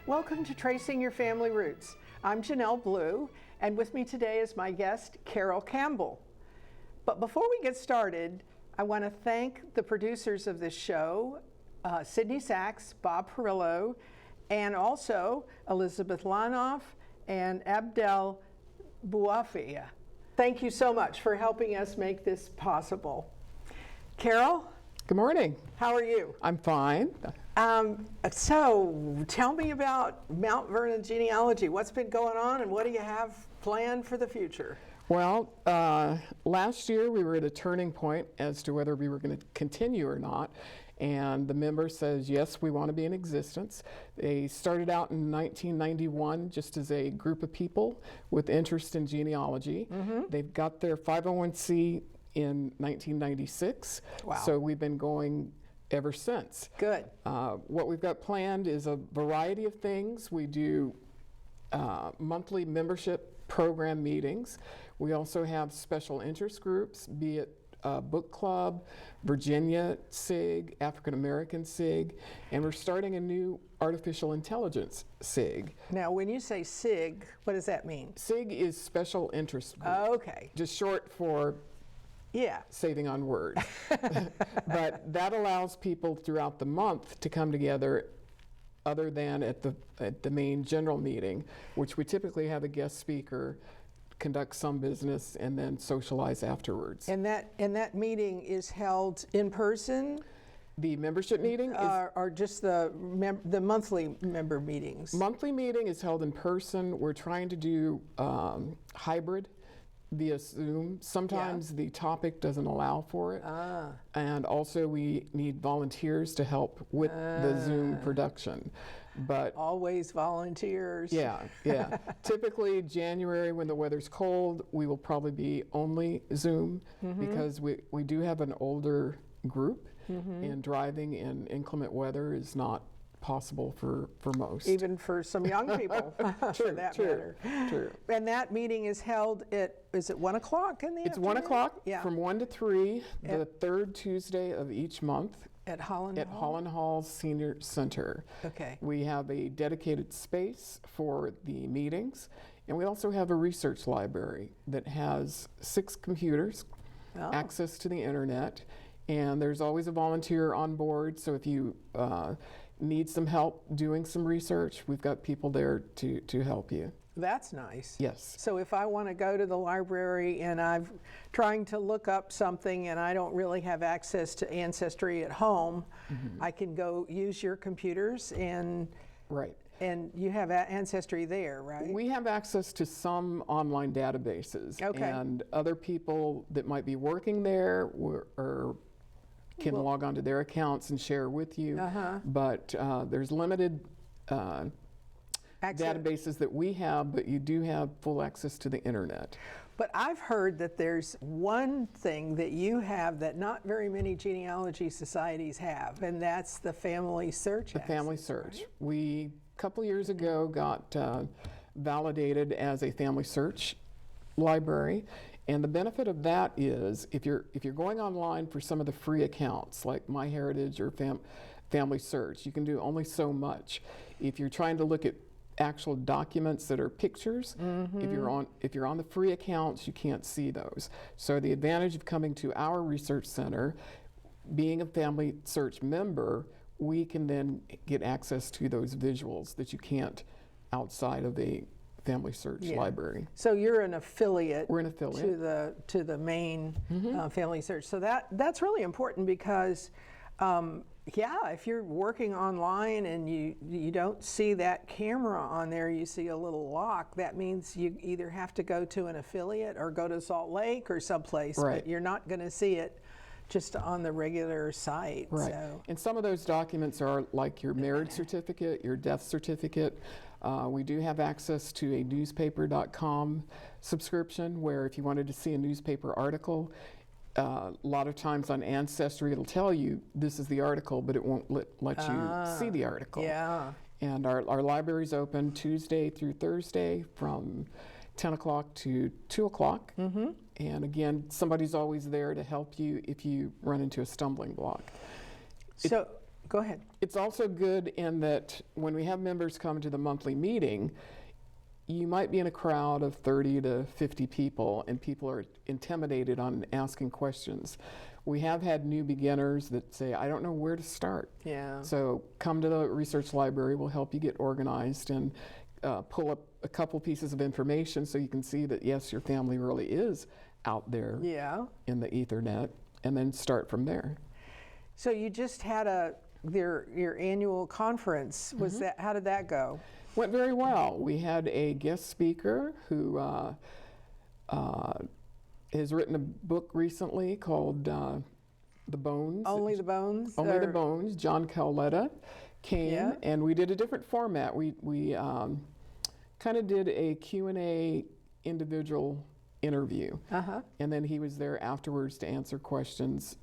Welcome to Tracing Your Family Roots. I'm Janelle Blue, and with me today is my guest, Carol Campbell. But before we get started, I want to thank the producers of this show, Sydney Sachs, Bob Perillo, and also Elizabeth Lanoff and Abdel Bouafia. Thank you so much for helping us make this possible. Carol? Good morning. How are you? I'm fine. So tell me about Mount Vernon Genealogy. What's been going on and what do you have planned for the future? Well, last year we were at a turning point as to whether we were going to continue or not. And the member says, yes, we want to be in existence. They started out in 1991 just as a group of people with interest in genealogy. Mm-hmm. They've got their 501c in 1996. Wow. So we've been going ever since. Good. What we've got planned is a variety of things. We do monthly membership program meetings. We also have special interest groups, be it book club, Virginia SIG, African American SIG, and we're starting a new artificial intelligence SIG. Now, when you say SIG, what does that mean? SIG is special interest group. Okay. Just short for saving on words. But that allows people throughout the month to come together other than at the main general meeting, which we typically have a guest speaker, conduct some business, and then socialize afterwards. And that meeting is held in person? The membership meeting is, or just the monthly member meetings? Monthly meeting is held in person. We're trying to do hybrid via Zoom. Sometimes the topic doesn't allow for it. And also we need volunteers to help with the Zoom production. But always volunteers. Yeah. Typically January when the weather's cold, we will probably be only Zoom because we do have an older group and driving in inclement weather is not possible for most. Even for some young people, for that matter. True. And that meeting is held is it 1 o'clock in the afternoon? It's 1 o'clock from 1 to 3, the third Tuesday of each month. At Holland Hall? Holland Hall Senior Center. Okay. We have a dedicated space for the meetings, and we also have a research library that has 6 computers, access to the internet, and there's always a volunteer on board, so if you need some help doing some research, we've got people there to help you. That's nice. Yes. So if I want to go to the library and I'm trying to look up something and I don't really have access to Ancestry at home, I can go use your computers and and you have Ancestry there, right? We have access to some online databases. Okay. And other people that might be working there or can log onto their accounts and share with you. But there's limited databases that we have, but you do have full access to the internet. But I've heard that there's one thing that you have that not very many genealogy societies have, and that's the family search. The family search. Right? We, a couple years ago, got validated as a family search library. And the benefit of that is if you're going online for some of the free accounts like MyHeritage or Family Search, you can do only so much. If you're trying to look at actual documents that are pictures, if you're on the free accounts, you can't see those. So the advantage of coming to our research center, being a Family Search member, we can then get access to those visuals that you can't outside of a Family Search library. So you're an affiliate. We're an affiliate to the main Family Search. So that's really important because if you're working online and you don't see that camera on there, you see a little lock, that means you either have to go to an affiliate or go to Salt Lake or someplace, but you're not going to see it just on the regular site. Right. So. And some of those documents are like your marriage certificate, your death certificate. We do have access to a newspaper.com subscription where if you wanted to see a newspaper article, a lot of times on Ancestry it'll tell you this is the article, but it won't let you see the article. Yeah. And our library's open Tuesday through Thursday from 10 o'clock to 2 o'clock. And again, somebody's always there to help you if you run into a stumbling block. So Go ahead. It's also good in that when we have members come to the monthly meeting, you might be in a crowd of 30 to 50 people, and people are intimidated on asking questions. We have had new beginners that say, I don't know where to start. Yeah. So come to the research library. We'll help you get organized and pull up a couple pieces of information so you can see that, yes, your family really is out there Yeah. in the Ethernet, and then start from there. So you just had your annual conference. Was that, how did that go? Went very well. We had a guest speaker who has written a book recently called The Bones. Only the Bones? Only the Bones. John Cauletta came, Yeah. and we did a different format. We kind of did a Q&A individual interview, and then he was there afterwards to answer questions.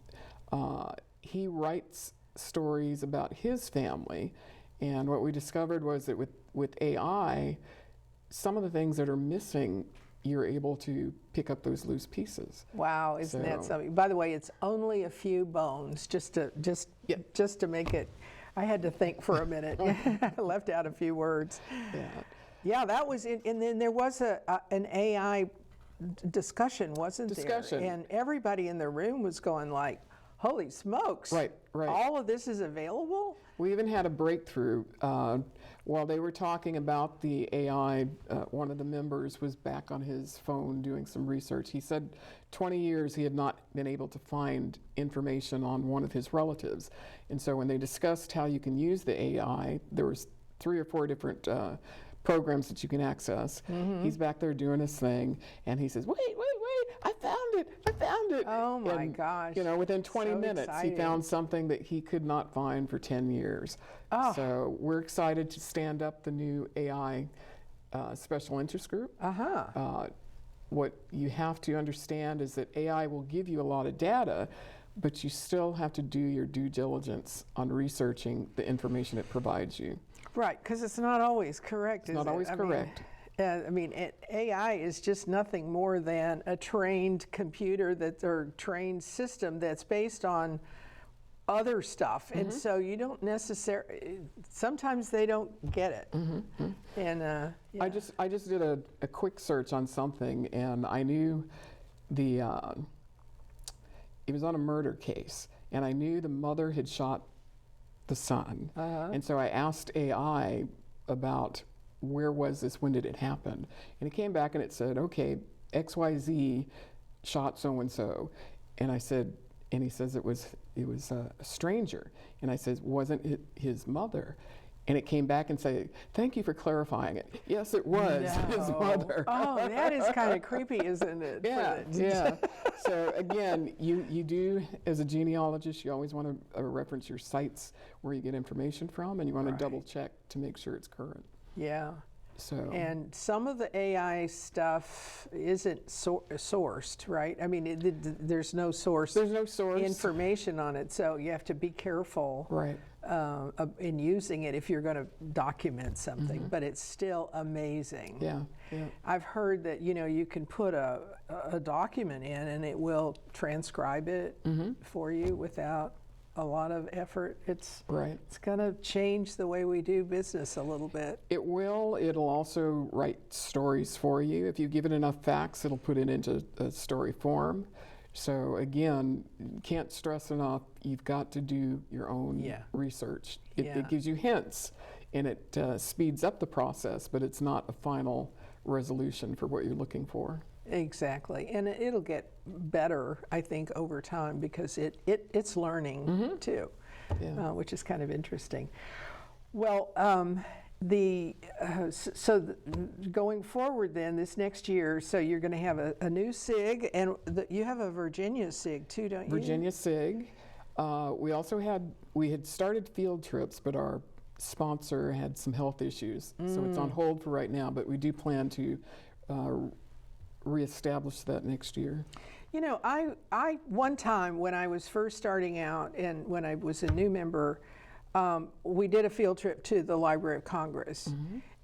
He writes stories about his family, and what we discovered was that with AI, some of the things that are missing, you're able to pick up those loose pieces. Wow, isn't that So- something? By the way, it's only a few bones, just to make it. I had to think for a minute. I left out a few words. Yeah. Yeah, that was it. And then there was an AI discussion, wasn't Discussion. there? And everybody in the room was going like, holy smokes. Right. All of this is available? We even had a breakthrough. While they were talking about the AI, one of the members was back on his phone doing some research. He said 20 years he had not been able to find information on one of his relatives. And so when they discussed how you can use the AI, there was 3 or 4 different programs that you can access. He's back there doing his thing, and he says, wait, I found it. Oh my And, gosh. You know, within 20 So minutes, exciting. he found something that he could not find for 10 years. Oh. So we're excited to stand up the new AI special interest group. What you have to understand is that AI will give you a lot of data, but you still have to do your due diligence on researching the information it provides you. Right, because it's not always correct, It's not always correct. AI is just nothing more than a trained computer or trained system that's based on other stuff, and so you don't necessarily. Sometimes they don't get it. And yeah. I just did a quick search on something, and I knew it was on a murder case, and I knew the mother had shot the son. And so I asked AI about where was this, when did it happen? And it came back and it said, okay, XYZ shot so-and-so. And I said, and he says it was a stranger. And I said, wasn't it his mother? And it came back and said, thank you for clarifying it. Yes, it was his mother. Oh, that is kind of creepy, isn't it? Yeah. So again, you do, as a genealogist, you always want to reference your sites where you get information from, and you want to double check to make sure it's current. Yeah. So. And some of the AI stuff isn't sourced, right? I mean, there's no source. There's no source information on it, so you have to be careful. Right. In using it if you're going to document something, but it's still amazing. Yeah. I've heard that you can put a document in and it will transcribe it for you without a lot of effort. It's going to change the way we do business a little bit. It will. It'll also write stories for you. If you give it enough facts, it'll put it into a story form. So again, can't stress enough, you've got to do your own research. It gives you hints, and it speeds up the process, but it's not a final resolution for what you're looking for. Exactly, and it'll get better, I think, over time because it's learning too, which is kind of interesting. Well, going forward then, this next year, so you're going to have a new SIG, and you have a Virginia SIG too, don't you? Virginia SIG. We had started field trips, but our sponsor had some health issues, so it's on hold for right now, but we do plan to reestablish that next year. I one time when I was first starting out and when I was a new member, we did a field trip to the Library of Congress,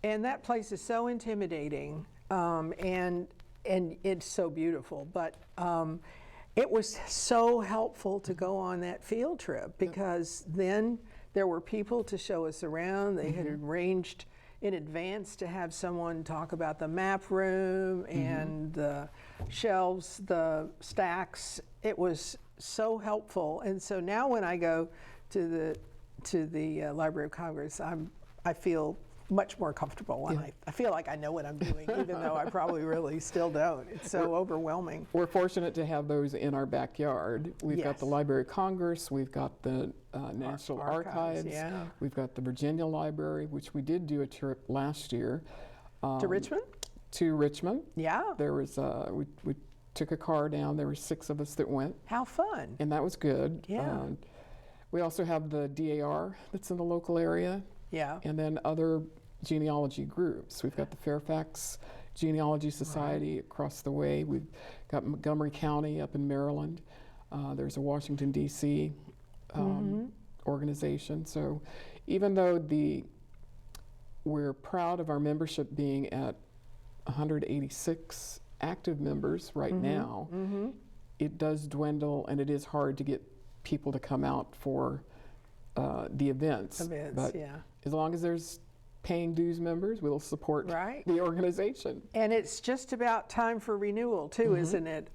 and that place is so intimidating, and it's so beautiful. But it was so helpful to go on that field trip because then there were people to show us around. They had arranged in advance to have someone talk about the map room and the shelves, the stacks. It was so helpful. And so now when I go to the Library of Congress, I feel much more comfortable, and I feel like I know what I'm doing, even though I probably really still don't. It's so overwhelming. We're fortunate to have those in our backyard. We've got the Library of Congress, we've got the National Archives, we've got the Virginia Library, which we did do a trip last year. To Richmond? To Richmond. Yeah. There was, we took a car down, there were 6 of us that went. How fun. And that was good. Yeah. We also have the DAR that's in the local area. Yeah. And then other genealogy groups. We've got the Fairfax Genealogy Society across the way. We've got Montgomery County up in Maryland. There's a Washington, D.C. Organization. So even though we're proud of our membership being at 186 active members right now, it does dwindle, and it is hard to get people to come out for the events. But as long as there's paying dues members, we'll support the organization. And it's just about time for renewal too, isn't it?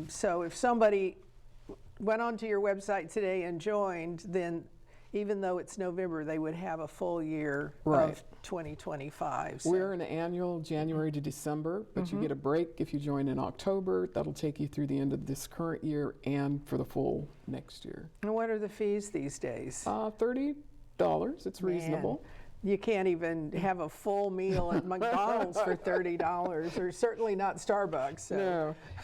So if somebody went onto your website today and joined, then even though it's November, they would have a full year of 2025. So. We're an annual January to December, but you get a break if you join in October. That'll take you through the end of this current year and for the full next year. And what are the fees these days? $30. It's reasonable. You can't even have a full meal at McDonald's for $30, or certainly not Starbucks. So.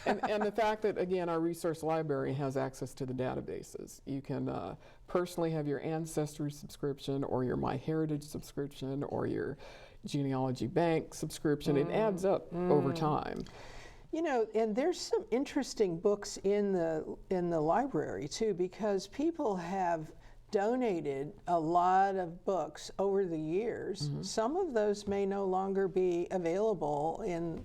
No, and the fact that, again, our resource library has access to the databases. You can personally have your Ancestry subscription, or your MyHeritage subscription, or your Genealogy Bank subscription. It adds up over time. You know, and there's some interesting books in the library too, because people have donated a lot of books over the years. Some of those may no longer be available and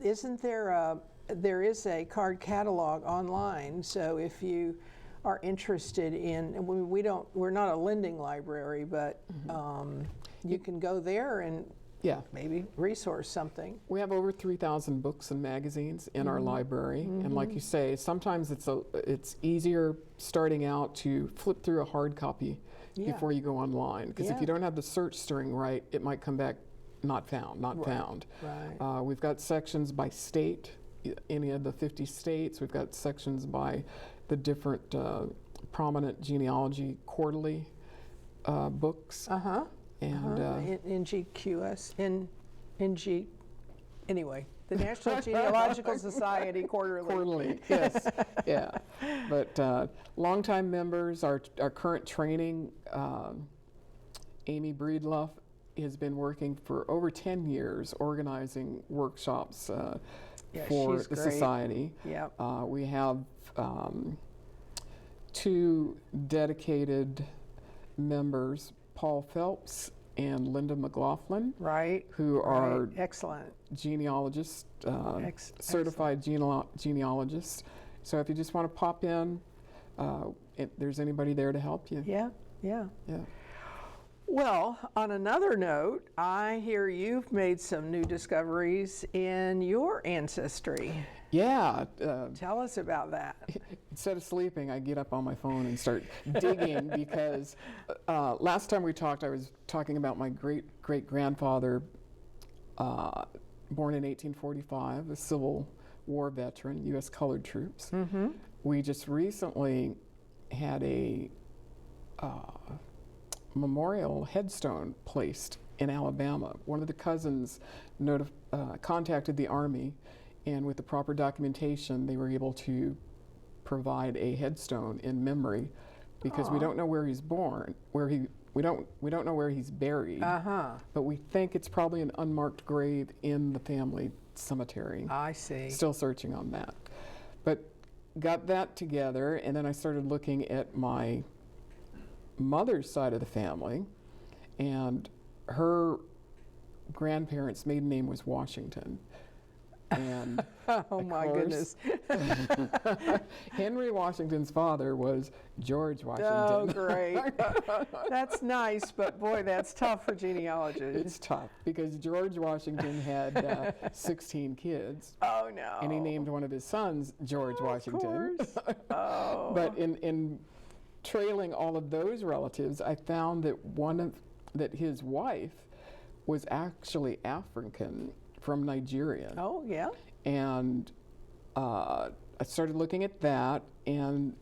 isn't there is a card catalog online, so if you are interested in, we're not a lending library, but you can go there and maybe resource something. We have over 3,000 books and magazines in our library, and like you say, sometimes it's easier starting out to flip through a hard copy before you go online, because if you don't have the search string right, it might come back not found. Right. We've got sections by state, any of the 50 states. We've got sections by the different prominent genealogy quarterly books. And NGQS, anyway, the National Genealogical Society quarterly. Yes, But longtime members, our current training, Amy Breedlove has been working for over 10 years organizing workshops for the society. We have 2 dedicated members, Paul Phelps and Linda McLaughlin, who are excellent genealogists, certified genealogists. So if you just want to pop in, there's anybody there to help you. Yeah. Well, on another note, I hear you've made some new discoveries in your ancestry. Yeah. Tell us about that. Instead of sleeping, I get up on my phone and start digging because last time we talked, I was talking about my great-great-grandfather, born in 1845, a Civil War veteran, U.S. colored troops. We just recently had a memorial headstone placed in Alabama. One of the cousins contacted the Army, and with the proper documentation, they were able to provide a headstone in memory, because we don't know where he's born, we don't know where he's buried, but we think it's probably an unmarked grave in the family cemetery. I see. Still searching on that, but got that together, and then I started looking at my mother's side of the family, and her grandparents' maiden name was Washington. And Oh, of my course, goodness. Henry Washington's father was George Washington. Oh, great. That's nice, but boy, that's tough for genealogy. It's tough because George Washington had 16 kids. Oh, no. And he named one of his sons George Washington. Of course. Oh. But in trailing all of those relatives, I found that his wife was actually African from Nigeria. Oh, yeah. And I started looking at that, and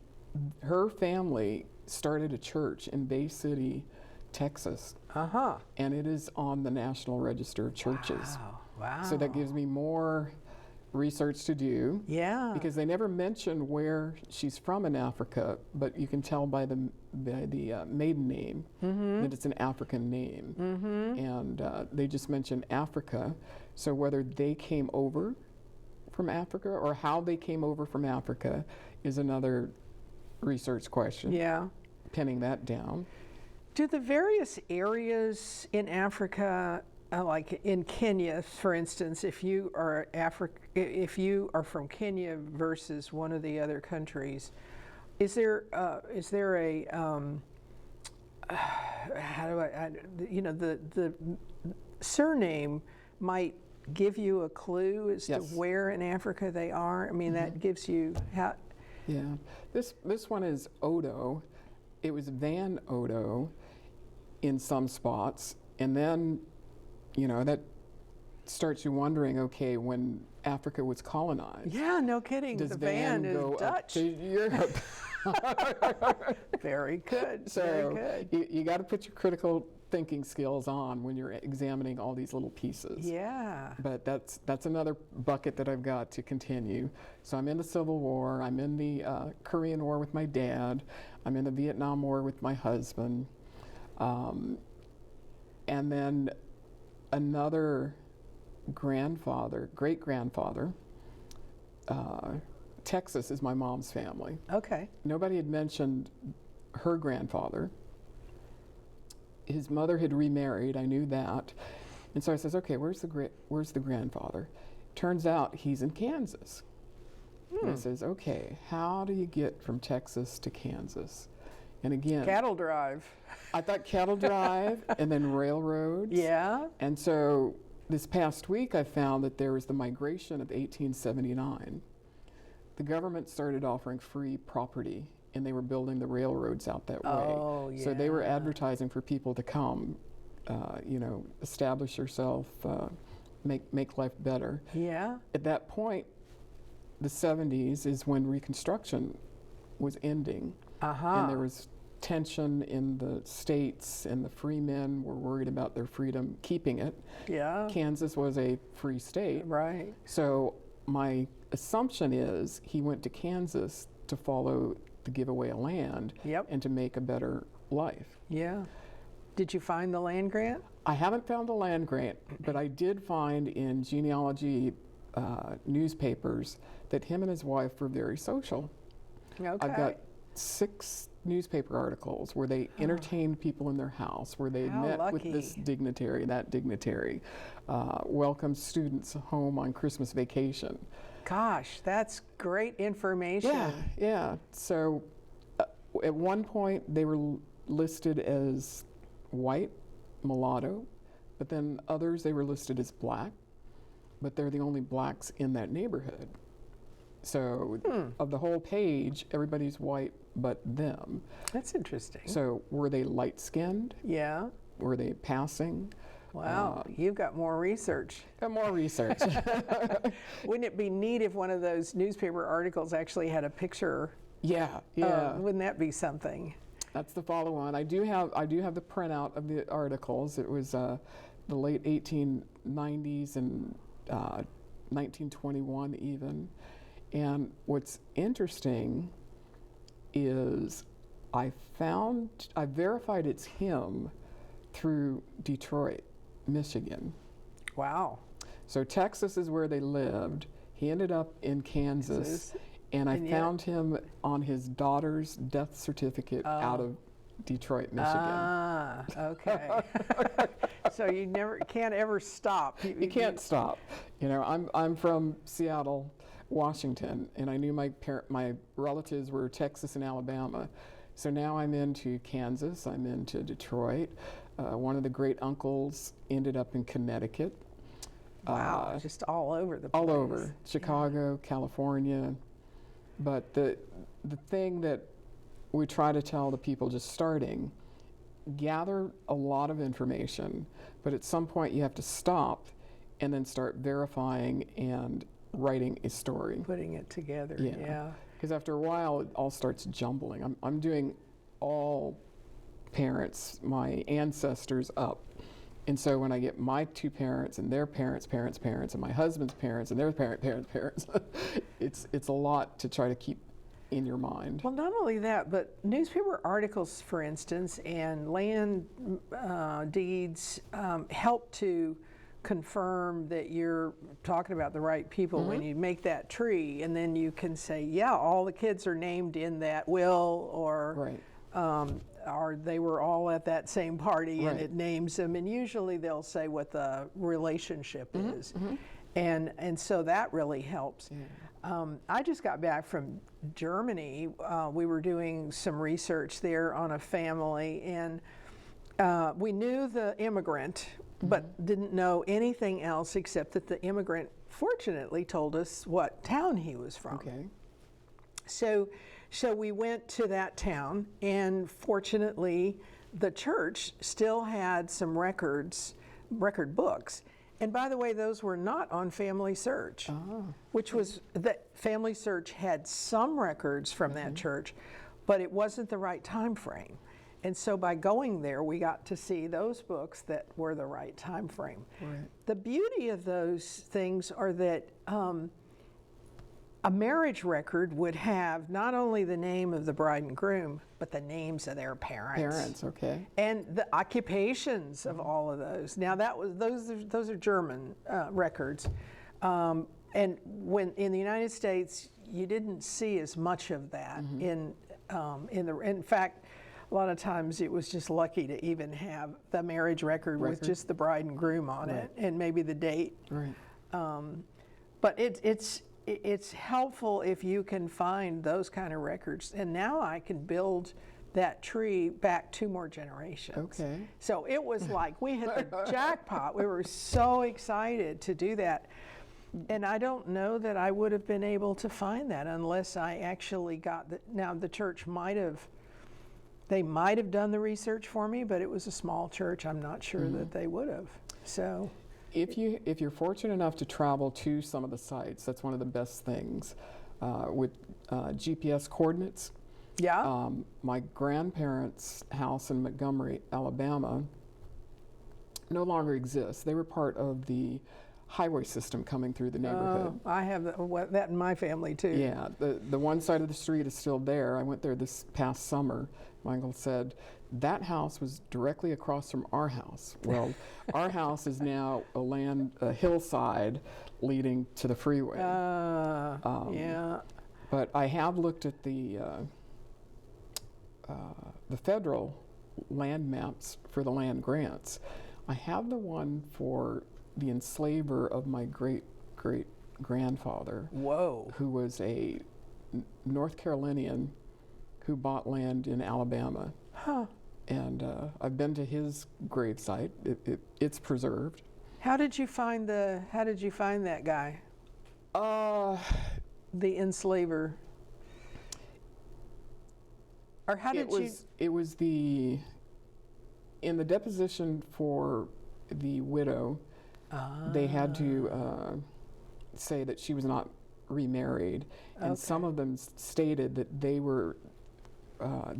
her family started a church in Bay City, Texas. Uh-huh. And it is on the National Register of Churches. Wow. Wow. So that gives me more research to do. Yeah. Because they never mention where she's from in Africa, but you can tell by the maiden name that it's an African name. And they just mention Africa. So whether they came over from Africa or how they came over from Africa is another research question. Yeah. Pinning that down. Do the various areas in Africa, like in Kenya, for instance, if you are from Kenya versus one of the other countries, is there a how do I the surname might give you a clue as to where in Africa they are? I mean, that gives you how. Yeah, this one is Odo. It was Van Odo in some spots, and then that starts you wondering, okay, when Africa was colonized. Yeah, no kidding. Does The Van van is go Dutch. up to Europe? Very good. So very good. you got to put your critical thinking skills on when you're examining all these little pieces. Yeah. But that's another bucket that I've got to continue. So I'm in the Civil War. I'm in the Korean War with my dad. I'm in the Vietnam War with my husband. And then another great-grandfather, Texas is my mom's family. Okay. Nobody had mentioned her grandfather. His mother had remarried, I knew that. And so I says, okay, where's the grandfather? Turns out he's in Kansas. And I says, okay, how do you get from Texas to Kansas? And again, Cattle drive. I thought cattle drive and then railroads. Yeah. And so this past week I found that there was the migration of 1879. The government started offering free property, and they were building the railroads out that way. Oh, So they were yeah. advertising for people to come, establish yourself, make life better. Yeah. At that point, the 70s is when Reconstruction was ending, and there was tension in the states, and the free men were worried about their freedom, keeping it. Yeah. Kansas was a free state. Right. So my assumption is he went to Kansas to follow the giveaway of land and to make a better life. Yeah. Did you find the land grant? I haven't found the land grant, but I did find in genealogy newspapers that him and his wife were very social. Okay. I've got 6 newspaper articles where they entertained people in their house, where they How met with lucky. this dignitary, that dignitary, welcomed students home on Christmas vacation. Gosh, that's great information. Yeah. So at one point they were listed as white, mulatto, but then others they were listed as black, but they're the only blacks in that neighborhood. So of the whole page, everybody's white but them. That's interesting. So were they light-skinned? Yeah. Were they passing? Wow, you've got more research. Got more research. Wouldn't it be neat if one of those newspaper articles actually had a picture? Yeah. Wouldn't that be something? That's the follow-on. I do have the printout of the articles. It was the late 1890s and 1921 even. And what's interesting is I verified it's him through Detroit, Michigan. Wow. So Texas is where they lived. He ended up in Kansas, and I found him on his daughter's death certificate out of Detroit, Michigan. Ah, okay. So you can't ever stop. You can't stop. You know, I'm from Seattle, Washington, and I knew my relatives were Texas and Alabama. So now I'm into Kansas, I'm into Detroit. One of the great uncles ended up in Connecticut. Wow, just all over the place. All over, Chicago, California. But the thing that we try to tell the people just starting, gather a lot of information, but at some point you have to stop and then start verifying and writing a story. Putting it together, yeah. Because after a while, it all starts jumbling. I'm doing all parents, my ancestors up. And so when I get my two parents and their parents, and my husband's parents and their parents, it's a lot to try to keep in your mind. Well, not only that, but newspaper articles, for instance, and land deeds help to confirm that you're talking about the right people when you make that tree, and then you can say, yeah, all the kids are named in that will, or or they were all at that same party, and it names them, and usually they'll say what the relationship is, and so that really helps. I just got back from Germany. We were doing some research there on a family, and we knew the immigrant, but didn't know anything else except that the immigrant fortunately told us what town he was from. Okay. So we went to that town, and fortunately the church still had some record books. And by the way, those were not on Family Search, which was that Family Search had some records from that church, but it wasn't the right time frame. And so by going there, we got to see those books that were the right time frame. The beauty of those things are that a marriage record would have not only the name of the bride and groom, but the names of their parents. And the occupations of all of those. Now those are German records, and when in the United States, you didn't see as much of that. In fact, a lot of times it was just lucky to even have the marriage record with just the bride and groom on it, and maybe the date. But it's helpful if you can find those kind of records. And now I can build that tree back 2 more generations. So it was like we hit the jackpot. We were so excited to do that. And I don't know that I would have been able to find that unless I actually got now the church might have done the research for me, but it was a small church. I'm not sure that they would have. So if you're fortunate enough to travel to some of the sites, that's one of the best things with GPS coordinates. My grandparents' house in Montgomery, Alabama, no longer exists. They were part of the highway system coming through the neighborhood. I have that in my family too. Yeah, the one side of the street is still there. I went there this past summer. My uncle said, that house was directly across from our house. Well, our house is now a hillside leading to the freeway. But I have looked at the federal land maps for the land grants. I have the one for the enslaver of my great-great-grandfather. Who was a North Carolinian who bought land in Alabama. And I've been to his gravesite. It's preserved. How did you find that guy? The enslaver. Or how did you? It was in the deposition for the widow. They had to say that she was not remarried, and some of them stated that they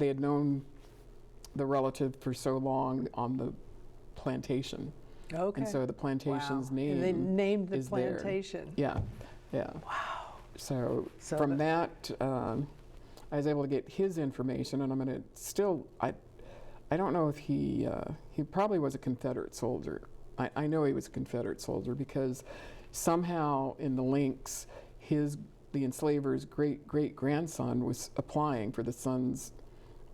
had known the relative for so long on the plantation. And so the plantation's name and they named the is plantation. There. Yeah. Wow. So from that, I was able to get his information, and I'm going to still. I don't know if he probably was a Confederate soldier. I know he was a Confederate soldier because somehow in the links, the enslaver's great-great-grandson was applying for the Sons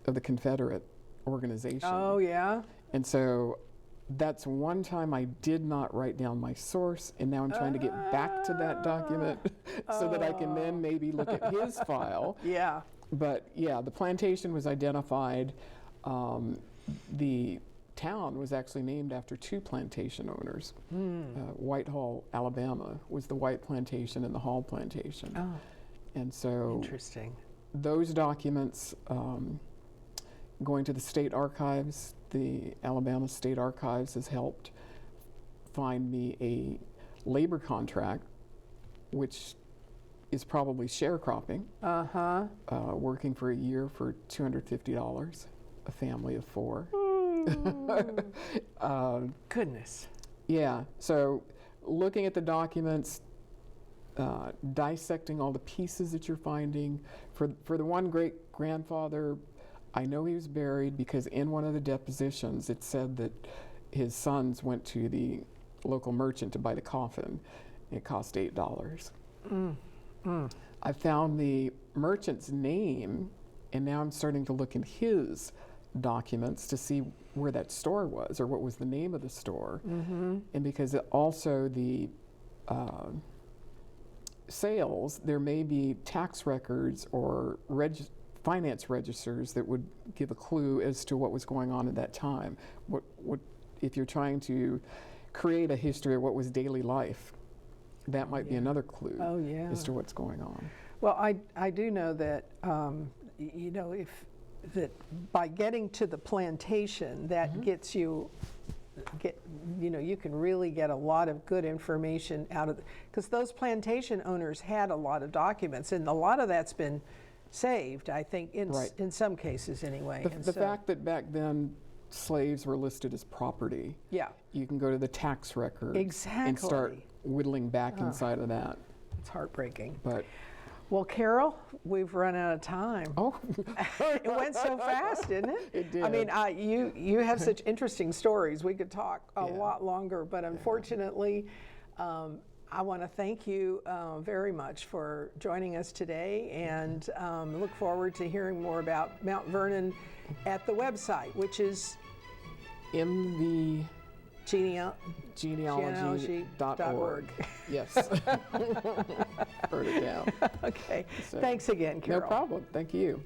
of the Confederate organization. Oh, yeah? And so that's one time I did not write down my source, and now I'm trying to get back to that document so that I can then maybe look at his file. Yeah. But yeah, the plantation was identified. The town was actually named after two plantation owners. Whitehall, Alabama was the White Plantation and the Hall Plantation. Oh, And so interesting. those documents, going to the state archives, the Alabama State Archives has helped find me a labor contract, which is probably sharecropping, working for a year for $250, a family of 4. Goodness. Yeah, so looking at the documents, dissecting all the pieces that you're finding. For the one great-grandfather, I know he was buried because in one of the depositions it said that his sons went to the local merchant to buy the coffin. It cost $8. I found the merchant's name, and now I'm starting to look in his documents to see where that store was or what was the name of the store. And because also the sales, there may be tax records or finance registers that would give a clue as to what was going on at that time. What if you're trying to create a history of what was daily life, that might be another clue as to what's going on. Well, I do know that, you know, that by getting to the plantation, that gets you, you know, you can really get a lot of good information out of, because those plantation owners had a lot of documents, and a lot of that's been saved, I think, in some cases anyway. The fact that back then slaves were listed as property. Yeah. You can go to the tax records Exactly. and start whittling back inside of that. It's heartbreaking. But Well, Carol, we've run out of time. oh, It went so fast, didn't it? It did. I mean, you have such interesting stories. We could talk a lot longer, but unfortunately, I want to thank you very much for joining us today, and look forward to hearing more about Mount Vernon at the website, which is MVGenealogy.org. Yes. Heard it down. Okay. So, Thanks again, Carol. No problem. Thank you.